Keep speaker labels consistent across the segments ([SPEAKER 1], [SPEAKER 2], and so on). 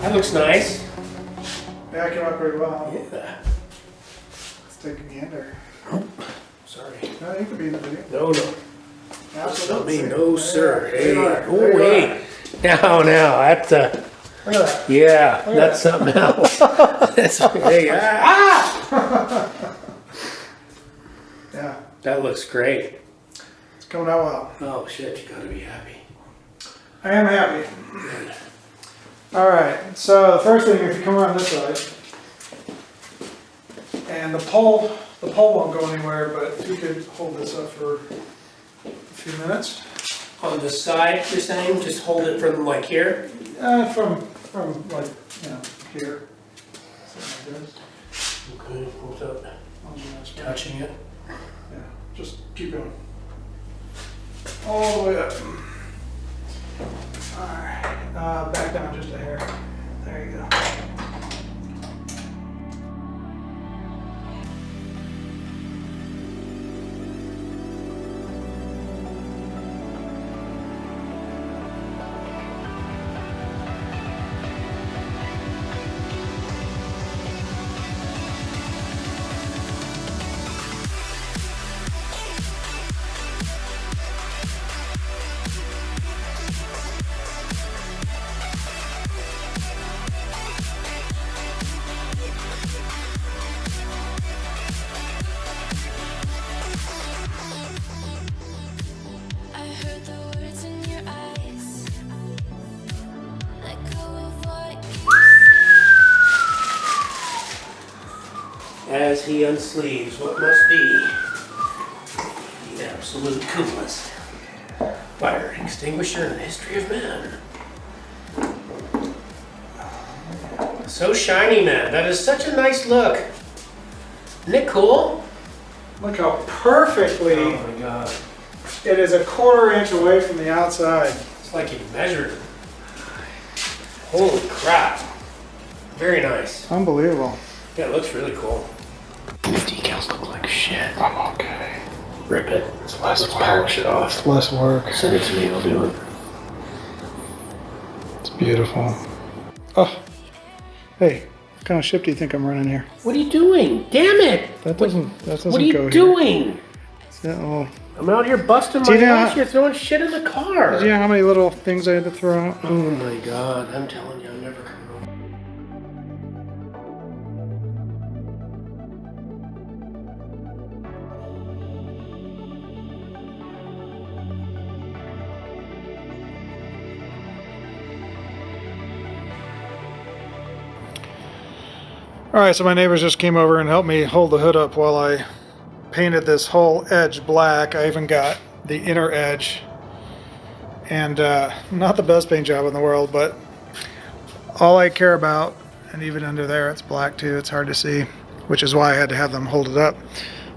[SPEAKER 1] That looks nice.
[SPEAKER 2] Yeah, it came out pretty well.
[SPEAKER 1] Yeah.
[SPEAKER 2] Let's take a gander.
[SPEAKER 1] Sorry.
[SPEAKER 2] No, you could be in the video.
[SPEAKER 1] No, no.
[SPEAKER 2] Absolutely.
[SPEAKER 1] No, sir. Hey.
[SPEAKER 2] There you
[SPEAKER 1] Oh,
[SPEAKER 2] are.
[SPEAKER 1] hey. Now, that's
[SPEAKER 2] Look at that.
[SPEAKER 1] yeah,
[SPEAKER 2] Look at
[SPEAKER 1] that's
[SPEAKER 2] that.
[SPEAKER 1] something else. That's hey,
[SPEAKER 2] Yeah,
[SPEAKER 1] That looks great.
[SPEAKER 2] it's coming out well.
[SPEAKER 1] Oh shit, you gotta be happy.
[SPEAKER 2] I am happy.
[SPEAKER 1] Good.
[SPEAKER 2] All right, so the first thing, if you come around this side, and the pole won't go anywhere, but if you could hold this up for a few minutes.
[SPEAKER 1] On the side, you're saying, just hold it from like here.
[SPEAKER 2] From like, here. Something like this.
[SPEAKER 1] Okay, without
[SPEAKER 2] On the last one.
[SPEAKER 1] touching it.
[SPEAKER 2] Yeah, just keep going. All the way up. Alright, back down just a hair. There you go.
[SPEAKER 3] I heard the words in your eyes. Let go of what
[SPEAKER 1] As he unsleeves what must be the absolute coolest fire extinguisher in the history of man. So shiny, man. That is such a nice look. Isn't it cool?
[SPEAKER 2] Look how perfectly
[SPEAKER 1] Oh my god.
[SPEAKER 2] it is, a quarter inch away from the outside.
[SPEAKER 1] It's like he measured it. Holy crap. Very nice.
[SPEAKER 2] Unbelievable.
[SPEAKER 1] Yeah, it looks really cool. The decals look like shit.
[SPEAKER 2] I'm okay.
[SPEAKER 1] Rip it.
[SPEAKER 2] It's less
[SPEAKER 1] Let's
[SPEAKER 2] work.
[SPEAKER 1] polish it off.
[SPEAKER 2] It's less work.
[SPEAKER 1] Send it to me, I'll do it.
[SPEAKER 2] It's beautiful. Oh, hey, what kind of ship do you think I'm running here?
[SPEAKER 1] What are you doing? Damn it!
[SPEAKER 2] That doesn't go
[SPEAKER 1] What are you
[SPEAKER 2] here.
[SPEAKER 1] doing?
[SPEAKER 2] Oh,
[SPEAKER 1] I'm out here busting
[SPEAKER 2] Do
[SPEAKER 1] my
[SPEAKER 2] you know
[SPEAKER 1] ass.
[SPEAKER 2] how-
[SPEAKER 1] You're throwing shit in the car.
[SPEAKER 2] do you know how many little things I had to throw out?
[SPEAKER 1] Oh my god, I'm telling you, I'm never coming home.
[SPEAKER 2] All right, so my neighbors just came over and helped me hold the hood up while I painted this whole edge black. I even got the inner edge, and not the best paint job in the world, but all I care about, and even under there it's black too, it's hard to see, which is why I had to have them hold it up.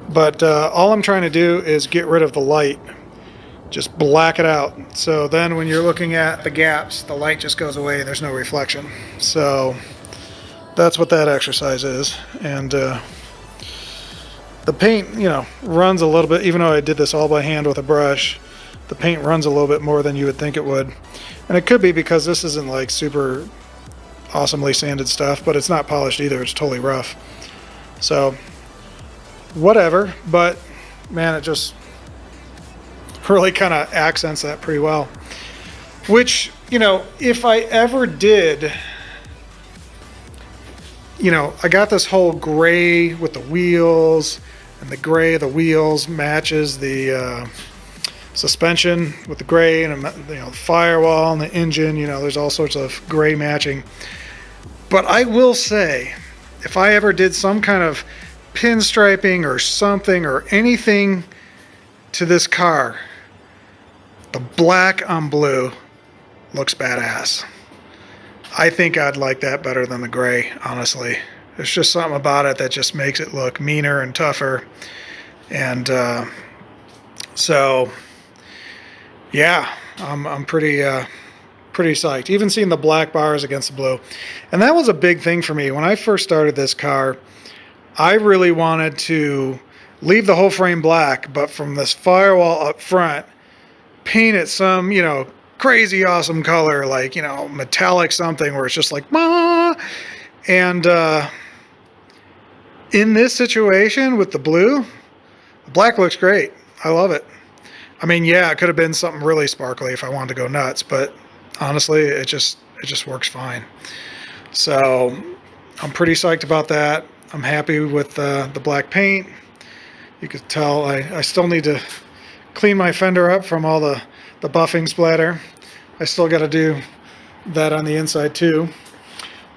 [SPEAKER 2] But all I'm trying to do is get rid of the light, just black it out. So then when you're looking at the gaps, the light just goes away, there's no reflection. So that's what that exercise is. And the paint, runs a little bit, even though I did this all by hand with a brush, the paint runs a little bit more than you would think it would. And it could be because this isn't like super awesomely sanded stuff, but it's not polished either, it's totally rough. So whatever, but man, it just really kind of accents that pretty well. Which, if I ever did, I got this whole gray with the wheels, and the gray of the wheels matches the suspension with the gray, and the firewall and the engine, there's all sorts of gray matching. But I will say, if I ever did some kind of pinstriping or something or anything to this car, the black on blue looks badass. I think I'd like that better than the gray, honestly. There's just something about it that just makes it look meaner and tougher. And so, yeah, I'm pretty psyched. Even seeing the black bars against the blue. And that was a big thing for me. When I first started this car, I really wanted to leave the whole frame black, but from this firewall up front, paint it some, crazy awesome color, like, you know, metallic something where it's just like, ma. And in this situation with the blue, the black looks great. I love it. I mean, yeah, it could have been something really sparkly if I wanted to go nuts, but honestly, it just works fine. So I'm pretty psyched about that. I'm happy with the black paint. You could tell I still need to clean my fender up from all the buffing splatter. I still got to do that on the inside too.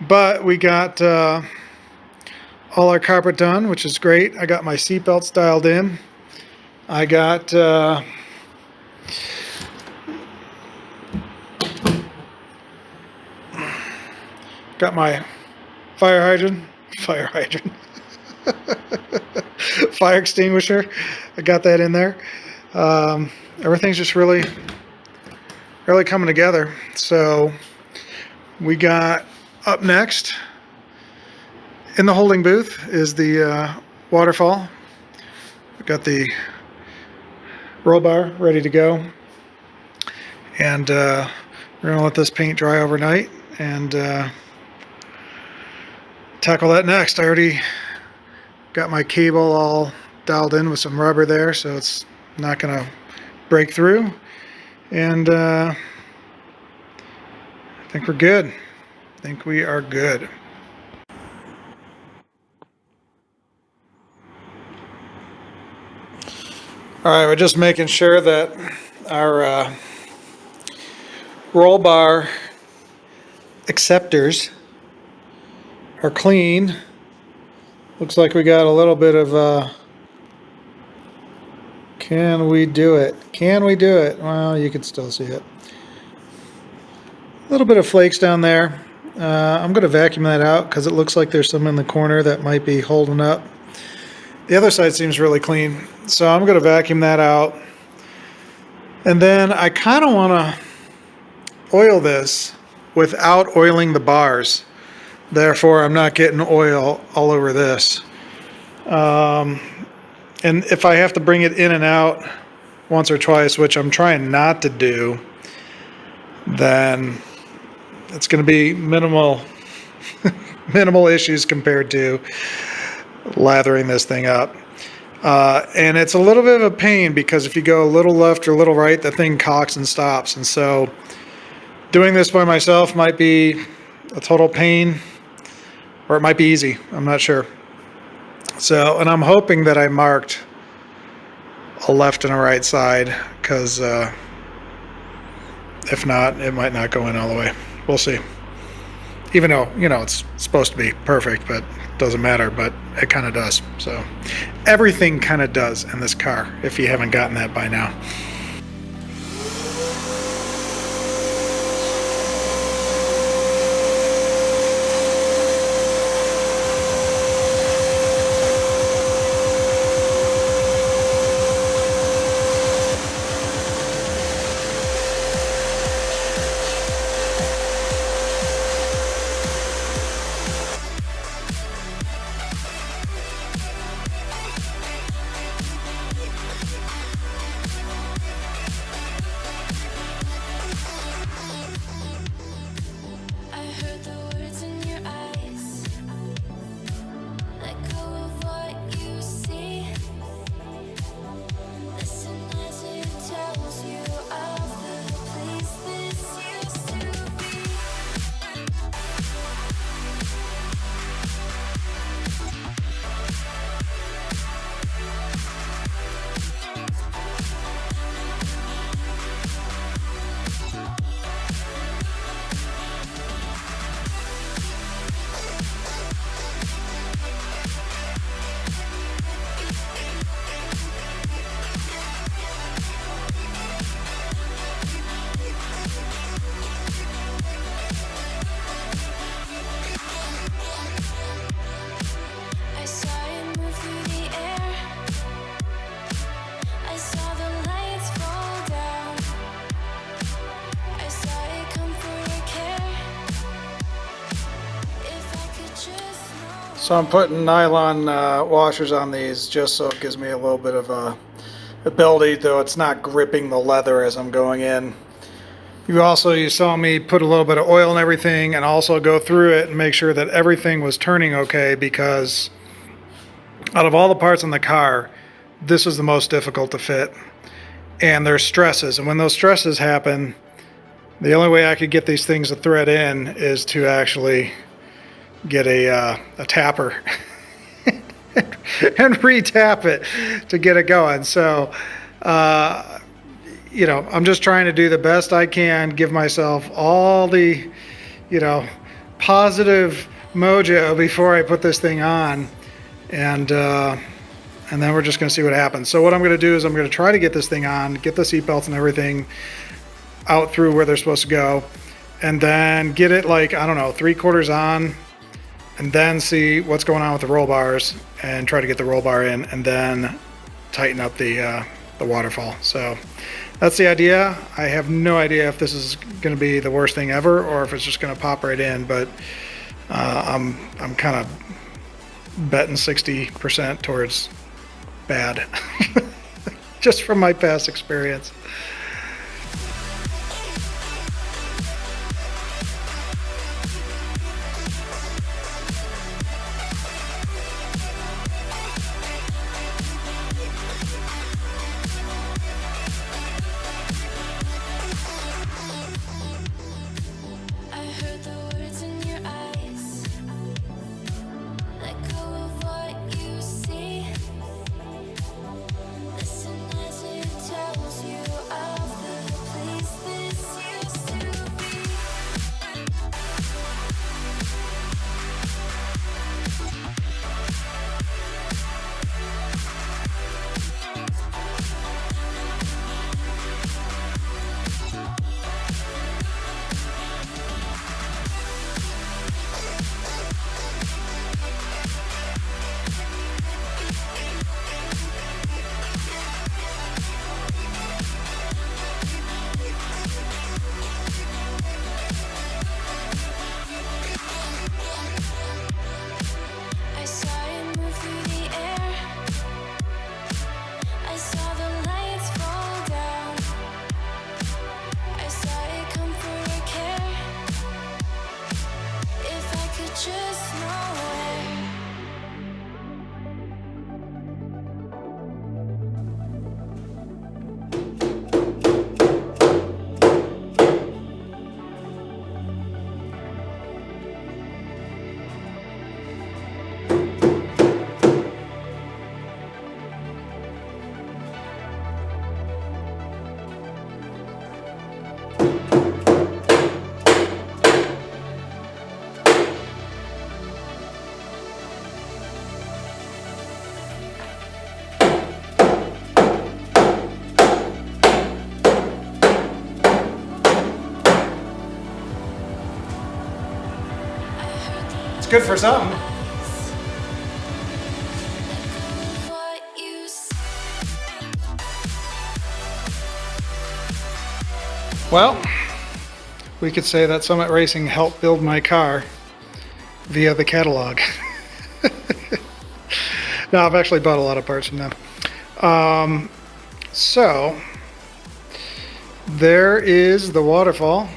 [SPEAKER 2] But we got all our carpet done, which is great. I got my seat belts dialed in. I got got my fire hydrant, fire extinguisher. I got that in there. Everything's just really coming together. So we got up next in the holding booth is the Waterfall. We got the roll bar ready to go, and we're gonna let this paint dry overnight and tackle that next. I already got my cable all dialed in with some rubber there, so it's not gonna break through, and I think we're good. I think we are good. All right, we're just making sure that our roll bar acceptors are clean. Looks like we got a little bit of can we do it? Can we do it? Well, you can still see it. A little bit of flakes down there. I'm going to vacuum that out because it looks like there's some in the corner that might be holding up. The other side seems really clean, so I'm going to vacuum that out. And then I kind of want to oil this without oiling the bars. Therefore, I'm not getting oil all over this. And if I have to bring it in and out once or twice, which I'm trying not to do, then it's going to be minimal issues compared to lathering this thing up. And it's a little bit of a pain because if you go a little left or a little right, the thing cocks and stops. And so doing this by myself might be a total pain, or it might be easy. I'm not sure. So, and I'm hoping that I marked a left and a right side, because if not, it might not go in all the way. We'll see. Even though, you know, it's supposed to be perfect, but it doesn't matter, but it kind of does. So everything kind of does in this car, if you haven't gotten that by now.
[SPEAKER 3] I heard the words in your eyes. Let go of what you see. Listen as it tells you of the place this used to be. I saw it move through the air. I saw the lights fall down. I saw it come for your care. If I could just know.
[SPEAKER 2] So I'm putting nylon washers on these just so it gives me a little bit of ability, though it's not gripping the leather as I'm going in. You saw me put a little bit of oil and everything, and also go through it and make sure that everything was turning okay, because out of all the parts in the car, this is the most difficult to fit. And there's stresses, and when those stresses happen, the only way I could get these things to thread in is to actually get a tapper and re-tap it to get it going. So, I'm just trying to do the best I can, give myself all the, positive mojo before I put this thing on, and then we're just going to see what happens. So what I'm going to do is I'm going to try to get this thing on, get the seatbelts and everything out through where they're supposed to go, and then get it, like, I don't know, 3/4 on, and then see what's going on with the roll bars and try to get the roll bar in, and then tighten up the waterfall. So that's the idea. I have no idea if this is going to be the worst thing ever or if it's just going to pop right in, but I'm kind of betting 60% towards bad, just from my past experience.
[SPEAKER 3] I heard the words in your eyes. Let go of what you see. Listen as it tells you of the place this used to be. I saw it move through the air. I saw the lights fall down. I saw it come for a care. If I could just know where.
[SPEAKER 2] It's good for something.
[SPEAKER 3] What you see.
[SPEAKER 2] Well, we could say that Summit Racing helped build my car via the catalog. No, I've actually bought a lot of parts from them. So, there is the waterfall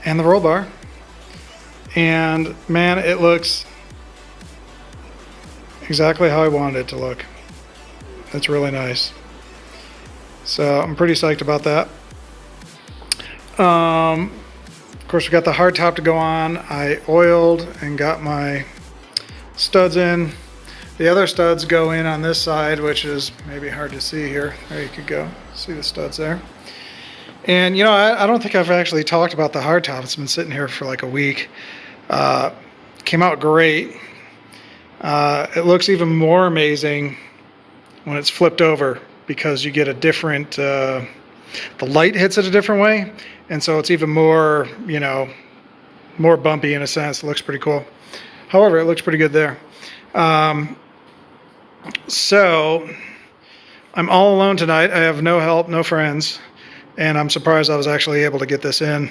[SPEAKER 2] and the roll bar. And man, it looks exactly how I wanted it to look. It's really nice. So I'm pretty psyched about that. Of course, we got the hardtop to go on. I oiled and got my studs in. The other studs go in on this side, which is maybe hard to see here. There you could go. See the studs there. And I don't think I've actually talked about the hardtop. It's been sitting here for like a week. Came out great. It looks even more amazing when it's flipped over, because you get a different, the light hits it a different way, and so it's even more, more bumpy in a sense. It looks pretty cool. However, it looks pretty good there. So I'm all alone tonight. I have no help, no friends, and I'm surprised I was actually able to get this in.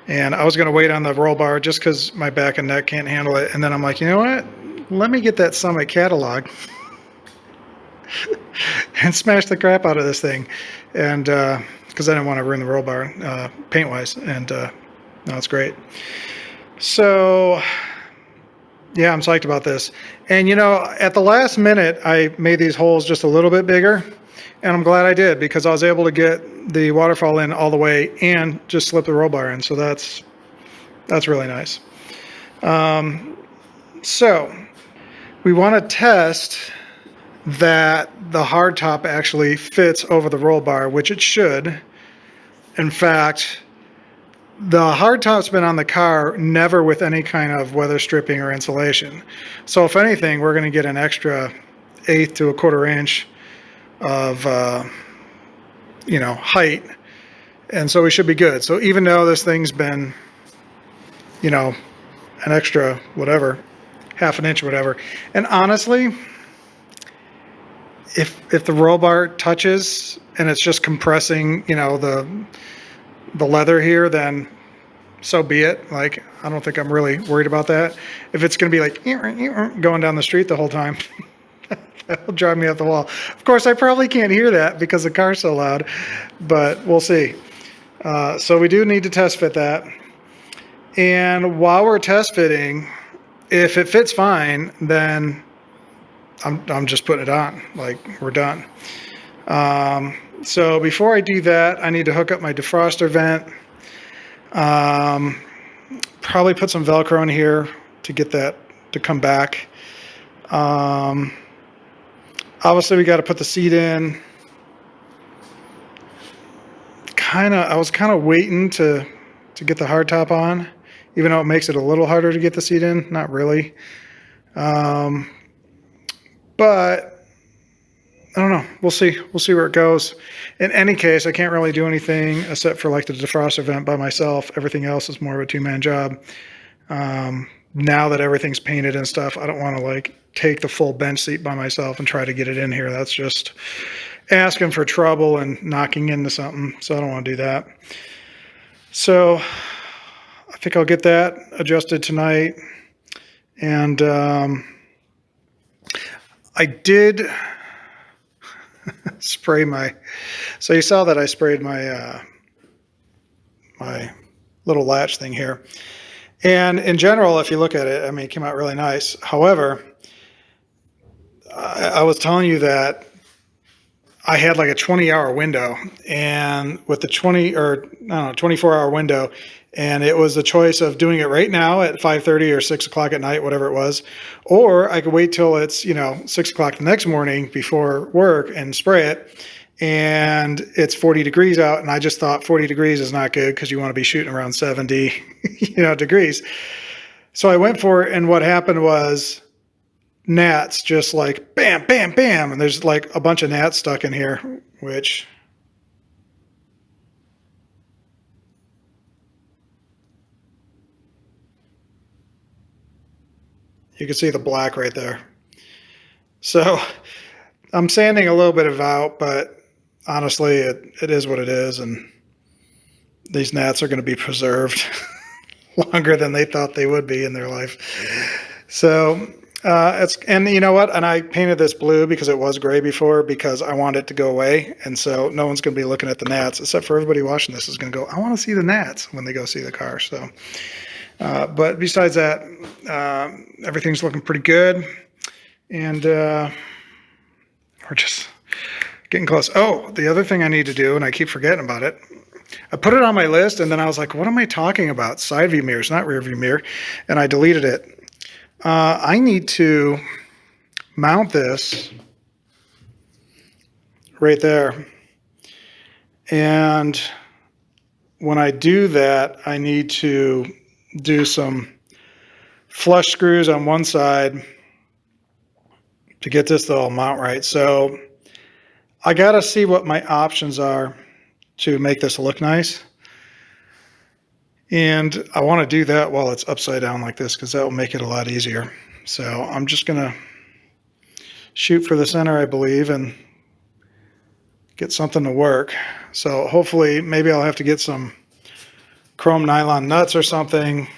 [SPEAKER 2] And I was going to wait on the roll bar just because my back and neck can't handle it. And then I'm like, you know what? Let me get that Summit catalog and smash the crap out of this thing. And because I didn't want to ruin the roll bar paint wise, and no, it's great. So yeah, I'm psyched about this. And at the last minute, I made these holes just a little bit bigger, and I'm glad I did, because I was able to get the waterfall in all the way and just slip the roll bar in. So that's really nice. So we want to test that the hardtop actually fits over the roll bar, which it should. In fact, the hardtop's been on the car never with any kind of weather stripping or insulation. So if anything, we're going to get an extra 1/8 to 1/4 inch of height, and so we should be good. So even though this thing's been an extra whatever, 1/2 inch or whatever, and honestly, if the roll bar touches and it's just compressing the leather here, then so be it. Like, I don't think I'm really worried about that. If it's going to be like going down the street the whole time, that'll drive me up the wall. Of course, I probably can't hear that because the car's so loud, but we'll see. So we do need to test fit that. And while we're test fitting, if it fits fine, then I'm just putting it on. Like, we're done. So before I do that, I need to hook up my defroster vent. Probably put some Velcro in here to get that to come back. Obviously, we got to put the seat in. I was kind of waiting to get the hardtop on, even though it makes it a little harder to get the seat in. Not really. But I don't know. We'll see. We'll see where it goes. In any case, I can't really do anything except for like the defroster vent by myself. Everything else is more of a two-man job. Now that everything's painted and stuff, I don't want to like take the full bench seat by myself and try to get it in here. That's just asking for trouble and knocking into something. So I don't want to do that. So I think I'll get that adjusted tonight. And I did spray so you saw that I sprayed my my little latch thing here. And in general, if you look at it, I mean, it came out really nice. However, I was telling you that I had like a 20-hour window, and with the 24-hour window, and it was a choice of doing it right now at 5:30 or 6 o'clock at night, whatever it was, or I could wait till it's 6 o'clock the next morning before work and spray it. And it's 40 degrees out, and I just thought 40 degrees is not good because you want to be shooting around 70 degrees. So I went for it, and what happened was gnats just like bam, bam, bam, and there's like a bunch of gnats stuck in here, which you can see the black right there. So I'm sanding a little bit of out, but honestly, it is what it is, and these gnats are going to be preserved longer than they thought they would be in their life. So and you know what? And I painted this blue because it was gray before, because I want it to go away, and so no one's going to be looking at the gnats, except for everybody watching this is going to go, I want to see the gnats when they go see the car. So, but besides that, everything's looking pretty good, and we're just getting close. Oh, the other thing I need to do, and I keep forgetting about it, I put it on my list, and then I was like, what am I talking about? Side view mirrors, not rear view mirror. And I deleted it. I need to mount this right there. And when I do that, I need to do some flush screws on one side to get this to all mount right. So I got to see what my options are to make this look nice. And I want to do that while it's upside down like this, because that will make it a lot easier. So I'm just going to shoot for the center, I believe, and get something to work. So hopefully, maybe I'll have to get some chrome nylon nuts or something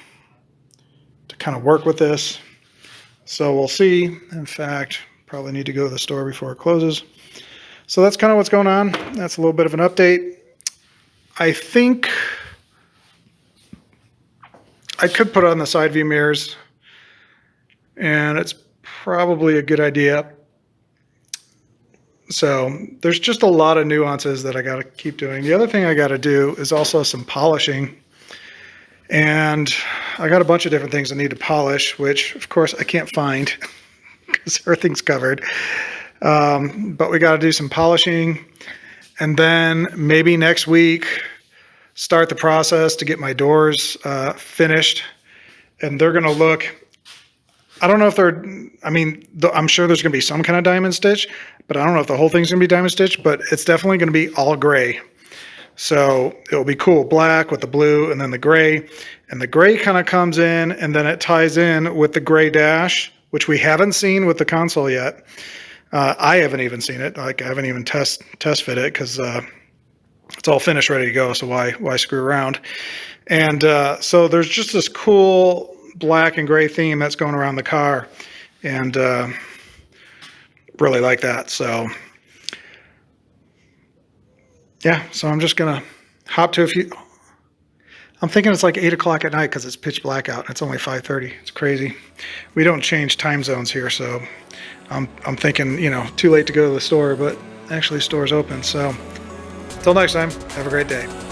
[SPEAKER 2] to kind of work with this. So we'll see. In fact, probably need to go to the store before it closes. So that's kind of what's going on. That's a little bit of an update. I think I could put on the side view mirrors, and it's probably a good idea. So there's just a lot of nuances that I got to keep doing. The other thing I got to do is also some polishing. And I got a bunch of different things I need to polish, which of course I can't find because everything's covered. But we got to do some polishing, and then maybe next week start the process to get my doors finished. And they're going to look, I don't know if they're, I mean, I'm sure there's going to be some kind of diamond stitch, but I don't know if the whole thing's going to be diamond stitch, but it's definitely going to be all gray. So it'll be cool, black with the blue and then the gray. And the gray kind of comes in, and then it ties in with the gray dash, which we haven't seen with the console yet. I haven't even seen it. Like, I haven't even test fit it because it's all finished, ready to go. So why screw around? And so there's just this cool black and gray theme that's going around the car, and really like that. So yeah, so I'm just gonna hop to a few. I'm thinking it's like 8 o'clock at night because it's pitch black out and it's only 5:30. It's crazy. We don't change time zones here, so I'm thinking, you know, too late to go to the store, but actually the store's open. So until next time, have a great day.